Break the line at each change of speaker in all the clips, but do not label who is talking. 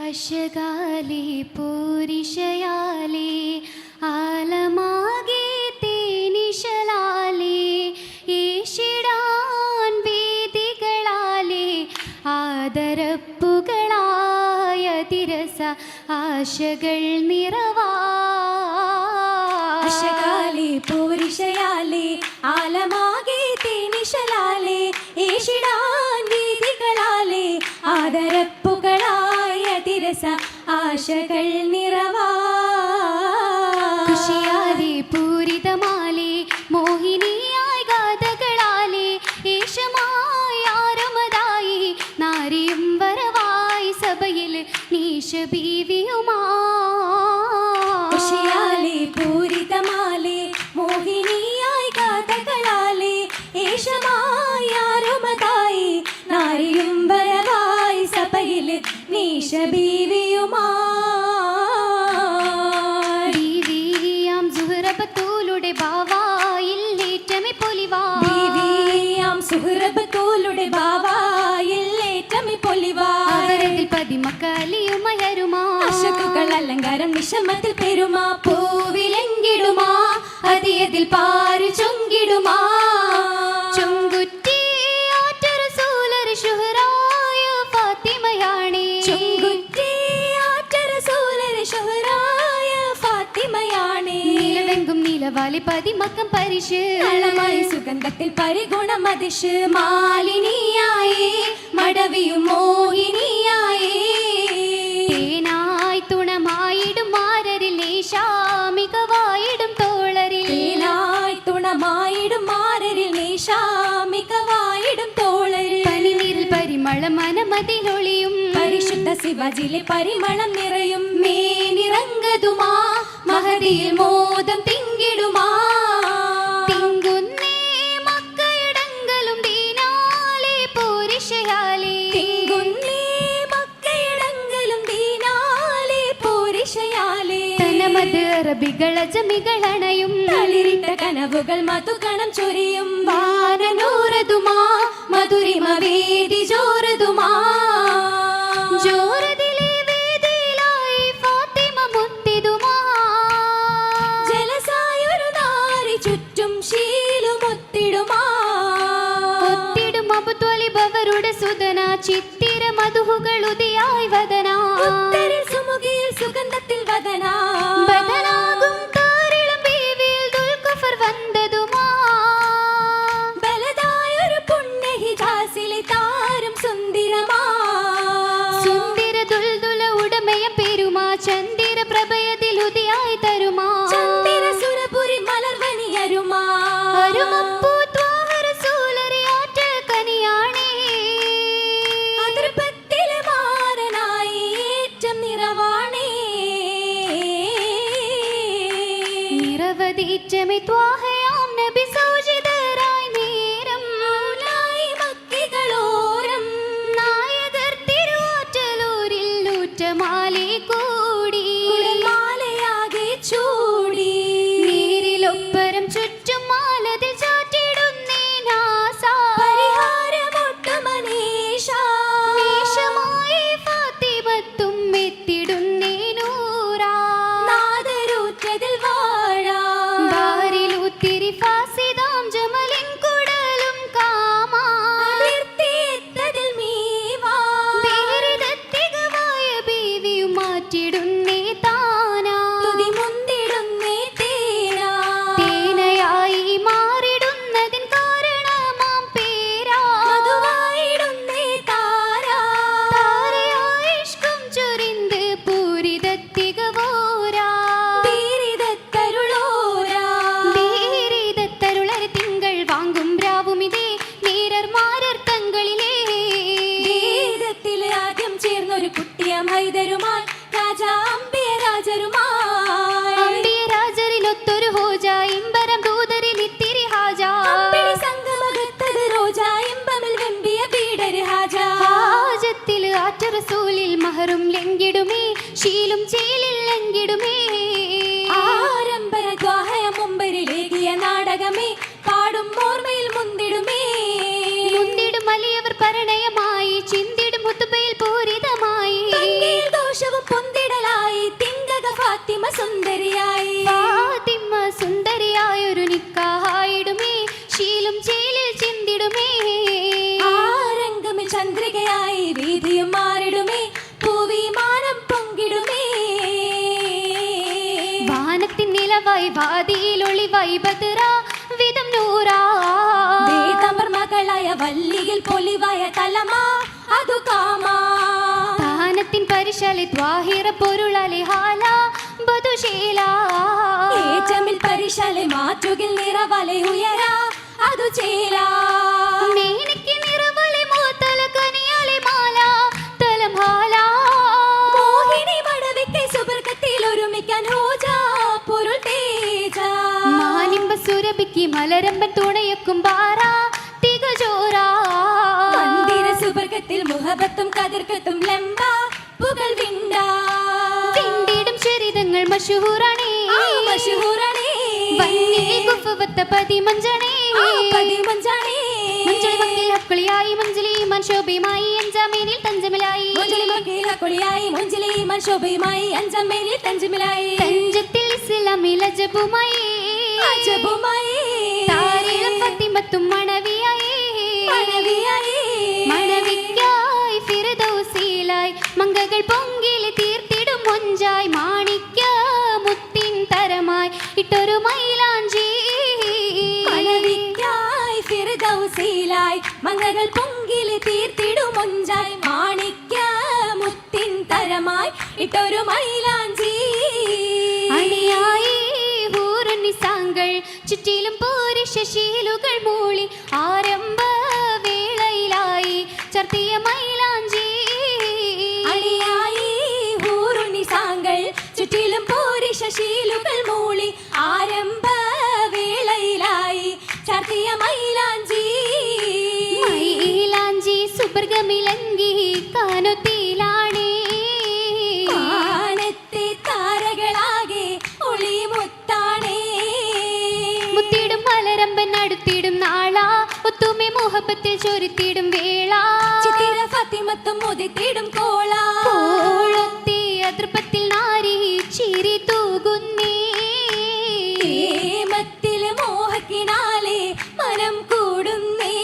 ആശകാലേ പൂരിഷയാലേ ആലമാകെ തേനിശലാലേ ഈശിടാൻ വേദികളാലേ ആദരപ്പുകളായ തിരസ ആശകൾ നിറവാ
ആശകാലേ പൂരിഷയാലേ ആലമാകെ തേനിശലാലേ ഈശിടാൻ വേദികളാലേ ആദരപ്പുകളായ തിരസ ആശകൾ നിറവാ
ഖുഷിയാലേ പൂരിതമാലേ മോഹിനിയായി ഗാഥകളാലേ ഏഷമായി ആരമതായി നാരിയും വരവായി സഭയിൽ നീശ ബീവിയുമാ
ഖുഷിയാലേ പൂരിതമാലേ മോഹിനിയായി ഗാഥകളാലേ ഏഷമായി ആരമതായി നാരിയും വരവായി സഭയിൽ നീശ ബീവിയുമാ
സുഹറബത്തൂലുടെ ബാവായിൽ ഏറ്റമി പൊലിവാ
ബീവിയാം സുഹറബത്തൂലുടെ ബാവായിൽ ഏറ്റമി പൊലിവാ
അവരതിൽ പതിമക്കലിയുമയരുമാ
അശകുകൾ അലങ്കാരം നിശമത്തിൽ പെരുമാ പൂവിലെങ്കിടുമാ അതിയതിൽ പാരു ചൊങ്കിടുമാ
ചൊങ്കുറ്റി ആറ്ററസൂലർ ശുഹറായ ഫാത്തിമയാണേ
ചൊങ്കുറ്റി ആറ്ററസൂലർ ശുഹറായ ഫാത്തിമയാണേ
നിലവെങ്കും നിലവാലി പതിമക്കം പരിശ്
നളമായി സുഗന്ധത്തിൽ പരിഗുണം അതിശ് മാലിനിയായേ മടവിയും മോഹിനിയായേ
തേനായി തുണമായിടും മാരരിൽ നേശാമികവായിടും തോളരിൽ
തേനായി തുണമായിടും മാരരിൽ നേശാമികവായിടും തോളരിൽ
പനിനീരിൽ പരിമളം മനമതിലൊളിയും
പരിശുദ്ധ ശിവജിലെ പരിമളം നിറയും മേനിറങ്ങതുമാ മഹദിയിൽ മോദം തിങ്കിടുമാ
തിങ്കുന്നേ മക്കയിടങ്ങളും ദീനാലേ പൂരിഷയാലേ
തിങ്കുന്നേ മക്കയിടങ്ങളും ദീനാലേ പൂരിഷയാലേ
തനമത് അറബികൾ അജമികളണയും
തളിരിട്ട കനവുകൾ മധുകണം ചൊരിയും വാനനൂറതുമാ മധുരിമ വേദി ജോറതുമാ
ജോറതിലെ വേദിയിലായി ഫാത്തിമ മുത്തിടുമാ
ജലസായൊരു നാരി ചുറ്റും ശീലുമൊത്തിടുമാ
ഒത്തിടും അബുത്വലിബ് അവരുടെ സുതന ചിത്തിര മധുഹുകൾ ഉദിയായി വദന
ഉത്തരിൽ സുമുഖിയിൽ സുഗന്ധത്തിൽ വദന
ബദനാകും താരിളം ബീവിയിൽ ദുൽഖഫർ വന്നതുമാ
ബലതായൊരു പുണ്യ ഹിജാസിലെ താരം സുന്ദരമാ
സുന്ദര ദുൽദുല ഉടമയ പെരുമാ ചന്ദിര പ്രഭയതിൽ ഉദിയായി തരുമാ
ചന്ദിര സുരപുരി മലർവനി അരുമാ
അരുമപ്പൂ ത്വാഹ റസൂലരെ ആറ്റൽ കനിയാണേ
അതിർപ്പത്തിലെ മാരനായി ഏറ്റം നിറവാണേ
നിരവധിച്ചമി ത്വാഹയാം നബി സൗജിതരായി നേരം
ൗലായി മക്കികളോരം
നായകർ തിരുവാറ്റലൂരിൽ ഊറ്റമാലേ കൂടി
കുളിർമാലയാകെ ചൂടി
നീരിലൊപ്പരം ചുറ്റും മാലതിൽ ചാറ്റിടുന്നേ നാസാ
പരിഹാരമൊട്ടുമനീഷാ
നീശമായി ഫാത്തിമത്തും എത്തിടുന്നേ നൂറാ
നാദരൂറ്റതിൽ വാഴാം
ബാരിലൂത്തിരി ഫാസിദാം ജമലിൻ കുടലും കാമാ
അതിർത്തിയെത്തതിൽ മീവാ
ബീരിതത്തികവായ ബീവിയും മാറ്റിടുന്നേ താനാ
തുതി മുന്തിടുന്നേ തേനാ
തേനയായി മാറിടുന്നതിൻ കാരണമാം പേരാ
മധുവായിടുന്നേ താരാ
താരയായി ഇഷ്കും ചൊരിന്ത് പൂരിതത്തികവോരാ
തീരിതത്തരുളോരാ
ധീരിതത്തരുളർ തിങ്കൾ വാങ്ങും രാവുമിതേ നീരർ മാരർ തങ്ങളിലേ
ഗീതത്തില് ആദ്യം ചേർന്നൊരു കുട്ടിയം ഹൈദരുമായി രാജാ അമ്പിയ രാജരുമായി
അമ്പിയ രാജരിലൊത്തൊരു ഹോജ ഇമ്പരം ദൂതരിൽ ഇത്തിരി ഹാജ
അമ്പിളി സംഗമകത്തത് റോജാ ഇമ്പമിൽ വെമ്പിയ പീഡര് ഹാജാ
ഹാജത്തിൽ ആറ്റ റസൂലിൽ മഹറും ലംഘിടുമേ ശീലും ചേലിൽ ലംഘിടുമേ
ആരംഭര ദ്വാഹയ മുമ്പരിലേകിയ നാടകമേ പാടും ഓർമ്മയിൽ മുന്തിടുമേ
മുന്തിടും വലിയവർ പരണയമായി ചിന്തിടും മുത്തുബയിൽ പൂരിതമായി
ഭംഗിയിൽ ദോഷ സുന്ദരിയായി
ഫാത്തിമ സുന്ദരിയായൊരു നിക്കാഹായിടുമേ ശീലും ചേലിൽ ചിന്തിടുമേ
ആരംഗമിൽ ചന്ദ്രികയായി വീതിയും മാറിടുമേ പൂവിമാനം പൊങ്കിടുമേ
വാനത്തിൻ നിലവായി വാതിയിൽ ഒളിവായി ബദറ വിധം നൂറാ
വേദമർ മകളായ വല്ലിയിൽ പൊലിവായ തലമാ അതു കാമാ
താനത്തിൻ പരിശാലി ത്വാഹിറ പൊരുളാലെ ഹാല ബദുശീല
ഏജമിൽ പരിശാലെ മാറ്റുകിൽ നിറവലെ ഉയരാ അതു ചേല
മേനിക്ക് നിറവലെ മൂത്തല കനിയാലെ മാല തലമാല
മോഹിനി മടവിക്ക് സുബർക്കത്തിൽ ഒരുമിക്കാൻ ഹോജ പൊരുൾ തേജ
മാനിമ്പ സുരഭിക്ക് മലരമ്പൻ തുണയക്കും ബാറ തികജോറ
മന്ദിര സുബർക്കത്തിൽ മുഹബത്തും കതിർക്കത്തും ലംബ പുകൾ വിണ്ട
വിണ്ടിടും ചരിതങ്ങൾ മഷഹൂറാണേ
മഷഹൂറാണേ
വന്നിലെ കുഫവത്ത പതിമഞ്ചണേ
പതിമഞ്ചാണേ
മഞ്ചളി മക്കിൽ ഹക്കുളിയായി മഞ്ചലി മൻശോഭയുമായി അഞ്ചാമേനിൽ തഞ്ചമിലായി
മഞ്ചളി മക്കിൽ ഹക്കുളിയായി മഞ്ചലി മൻശോഭയുമായി അഞ്ചാമേനിൽ തഞ്ചമിലായി
തഞ്ചത്തിൽ ഇസ്ലാമിൽ അജബുമായി
അജബുമായി
താരിളം ഫത്തിമത്തും മണവിയായി
മണവിയായി
മണവിക്കായി ഫിർദൗസിലായി മംഗകൾ പൊങ്കിലെ തീർത്തിടും മൊഞ്ചായി മാണിക്യ മുത്തിൻ തരമായി ഇട്ടൊരു മൈലാഞ്ചി
മണവിക്കായി ഫിർദൗസിലായി മംഗകൾ പൊങ്കിലെ തീർത്തിടും മൊഞ്ചായി മാണിക്യ മുത്തിൻ തരമായി ഇട്ടൊരു മൈലാഞ്ചി
അണിയായി ഹൂറുനിസാങ്കൾ ചുറ്റിലും പുരുഷശീലുകൾ മൂളി ആരംഭ വേളയിലായി ചർത്തിയ മൈലാഞ്ചി
അണിയായി ഹൂറുനിസാങ്കൾ ചുറ്റിലും പുരുഷശീലുകൾ മൂളി ആരംഭ വേളയിലായി ചർത്തിയ മൈലാഞ്ചി
മൈലാഞ്ചി സുബർഗമിലങ്കി കാനൊത്തിയിലാണേ
വാനത്തെ താരകളാകെ ഒളിമുത്താണേ
മുത്തിടും മലരമ്പൻ അടുത്തിടും നാള ഒത്തുമെ മുഹബത്തിൽ ചൊരുത്തിടും വേള
ചിത്തിര ഫാത്തിമത്തും മുതിത്തിടും കോള
കോളത്തെ അതൃപ്പത്തിൽ നാരി ചിരി തൂകുന്നേ
പ്രേമത്തില് മോഹക്കിനാലെ മനം കൂടുന്നേ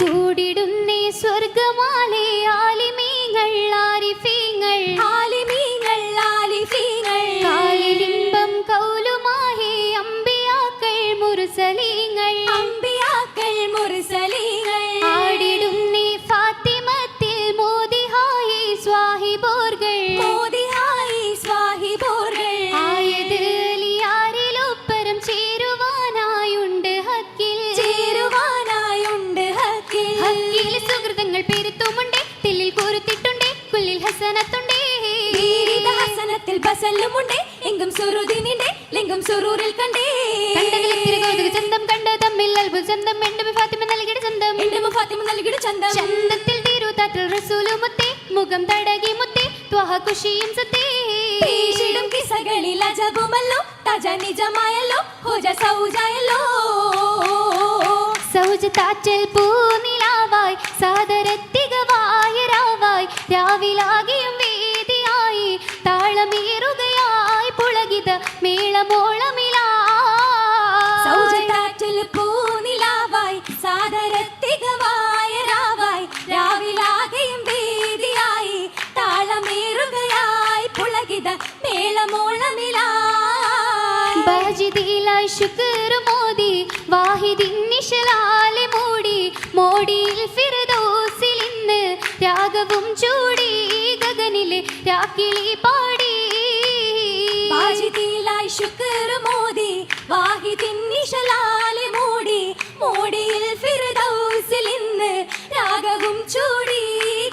കൂടിടുന്നേ സ്വർഗമാലെ ആലിമീങ്ങൾ ആരിഫീങ്ങൾ
ആലിമീങ്ങൾ ആലിഫീങ്ങൾ
കാലിലിമ്പം കൗലുമാഹി അമ്പിയാക്കൾ മുർസലീങ്ങൾ
അമ്പിയാക്കൾ മുർസലീങ്ങൾ
ആടിടുന്നേ ഫാത്തിമത്തിൽ മോദിഹായി സ്വാഹിബോർകൾ
മോദിഹായി സ്വാഹിബോർകൾ
ആയതിലിയാരിലൊപ്പരം ചേരുവാനായുണ്ട് ഹക്കിൽ
ചേരുവാനായുണ്ട് ഹക്കിൽ
ഹക്കിൽ സുഹൃതങ്ങൾ പെരുത്തുമുണ്ടേ തില്ലിൽ കൂറുത്തിട്ടുണ്ടേ കുല്ലിൽ ഹസനത്തുണ്ടേ
വീരിത ഹസനത്തിൽ ബസല്ലുമുണ്ടേ എങ്കും സുറുദിനിണ്ടേ ലിംഗം സുറൂരിൽ കണ്ടേ
കണ്ടതിലെത്തിരി കൗതുക ചന്തം കണ്ട തമ്മിൽ അത്ഭുത ചന്തം എന്റെ ഫാത്തിമ നൽകിയ ചന്തം
എന്റെ ഫാത്തിമ നൽകിയ ചന്തം
ചന്തത്തിൽ തിരുതാറ്റൽ റസൂലു മുത്തേ മുഖം തടകി മുത്തേ ത്വഹ കുഷിയും സത്തേ
പേശിടും കിസകളിൽ അജബുമല്ലോ തജ നിജമായല്ലോ ഹോജ സൗജായല്ലോ
സൗജ താറ്റൽ പൂനിലാവായി സാദരത്തികവായ രാവായി രാവിലാകിയും വേദിയായി താളമേറുകയായി പുളകിത മേളമോളമിലായി
സൗജത്താറ്റിൽ പൂനിലാവായി സാദരത്തികവായ രാവായി രാവിലാകെയും വേദിയായി താളമേറുകയായി പുളകിത മേളമോളമിലായി
ബാജിദിലായി ശുക്ർ മോദി വാഹിദിൻ നിശലാലെ മൂടി മോടിയിൽ ഫിർദൗസിൽ ഇന്ന് രാഗവും ചൂടി ഗഗനിലെ രാക്കിളി പാടി
ബാജിദിലായി ശുക്ർ മോദി വാഹിദിൻ നിശലാലെ മൂടി മോടിയിൽ ഫിർദൗസിൽ ഇന്ന് രാഗവും ചൂടി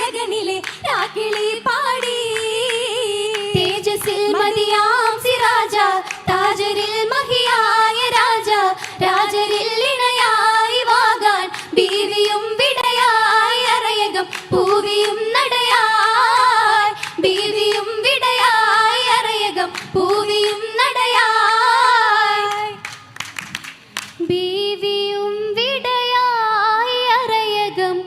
ഗഗനിലെ രാക്കിളി പാടി
തേജസ്സിൽ
മതിയാം സിരാജ താജരിൽ മഹിയായ രാജ രാജരിൽ ഇണയായി വാകാൻ ബീവിയും വിടയായി അറയകം പൂവിയും നടയായി ബീവിയും വിടയായി അറയകം പൂവിയും നടയായി
ബീവിയും വിടയായി അറയകം